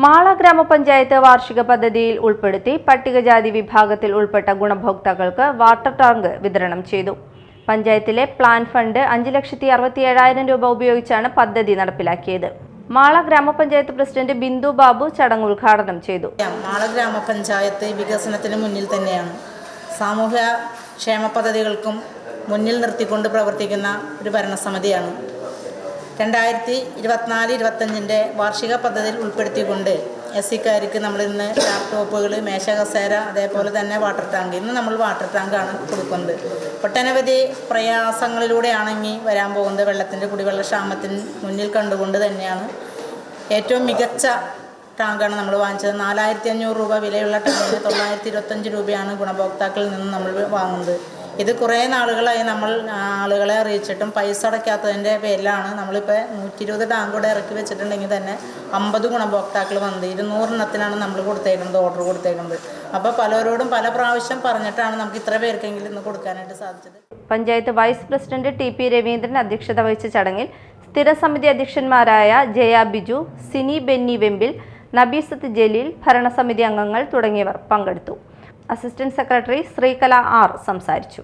മാള ഗ്രാമപഞ്ചായത്ത് വാർഷിക പദ്ധതിയിൽ ഉൾപ്പെടുത്തി പട്ടികജാതി വിഭാഗത്തിൽ ഉൾപ്പെട്ട ഗുണഭോക്താക്കൾക്ക് വാട്ടർ ടാങ്ക് വിതരണം ചെയ്തു. പഞ്ചായത്തിലെ പ്ലാൻ ഫണ്ട് 5,67,000 രൂപ ഉപയോഗിച്ചാണ് പദ്ധതി നടപ്പിലാക്കിയത്. മാള ഗ്രാമപഞ്ചായത്ത് പ്രസിഡന്റ് ബിന്ദു ബാബു ചടങ്ങ് ഉദ്ഘാടനം ചെയ്തു. മാള ഗ്രാമപഞ്ചായത്ത് വികസനത്തിന് മുന്നിൽ തന്നെയാണ്. സാമൂഹ്യ ക്ഷേമ പദ്ധതികൾക്കും മുന്നിൽ നിർത്തിക്കൊണ്ട് പ്രവർത്തിക്കുന്ന ഒരു ഭരണസമിതിയാണ്. 2024-25 വാർഷിക പദ്ധതിയിൽ ഉൾപ്പെടുത്തിക്കൊണ്ട് SC-കാർക്ക് നമ്മളിന്ന് ലാപ്ടോപ്പുകൾ, മേശ കസേര, അതേപോലെ തന്നെ വാട്ടർ ടാങ്ക്. ഇന്ന് നമ്മൾ വാട്ടർ ടാങ്കാണ് കൊടുക്കുന്നത്. ഒട്ടനവധി പ്രയാസങ്ങളിലൂടെയാണ് ഇനി വരാൻ പോകുന്നത്. വെള്ളത്തിൻ്റെ കുടിവെള്ള ക്ഷാമത്തിന് മുന്നിൽ കണ്ടുകൊണ്ട് തന്നെയാണ് ഏറ്റവും മികച്ച ടാങ്കാണ് നമ്മൾ വാങ്ങിച്ചത്. 4,500 രൂപ വിലയുള്ള ടാങ്കിന് 925 രൂപയാണ് ഗുണഭോക്താക്കളിൽ നിന്ന് നമ്മൾ വാങ്ങുന്നത്. ഇത് കുറേ നാളുകളായി നമ്മൾ ആളുകളെ അറിയിച്ചിട്ടും പൈസ അടയ്ക്കാത്തതിൻ്റെ പേരിലാണ് നമ്മളിപ്പോൾ 120 ടാങ്ക് കൂടെ ഇറക്കി വെച്ചിട്ടുണ്ടെങ്കിൽ തന്നെ 50 ഗുണഭോക്താക്കൾ വന്നത്. 200 എണ്ണത്തിനാണ് നമ്മൾ കൊടുത്തേക്കുന്നത്, ഓർഡർ കൊടുത്തേക്കുന്നത്. അപ്പോൾ പലരോടും പല പ്രാവശ്യം പറഞ്ഞിട്ടാണ് നമുക്ക് ഇത്ര പേർക്കെങ്കിലും ഇന്ന് കൊടുക്കാനായിട്ട് സാധിച്ചത്. Panchayat vice president TP Raveendran അധ്യക്ഷത വഹിച്ച ചടങ്ങിൽ സ്ഥിരസമിതി അധ്യക്ഷന്മാരായ ജയ ബിജു, സിനി ബെന്നി വെമ്പിൽ, നബീസത്ത് ജലീൽ, ഭരണസമിതി അംഗങ്ങൾ തുടങ്ങിയവർ പങ്കെടുത്തു. അസിസ്റ്റന്റ് സെക്രട്ടറി ശ്രീകല R സംസാരിച്ചു.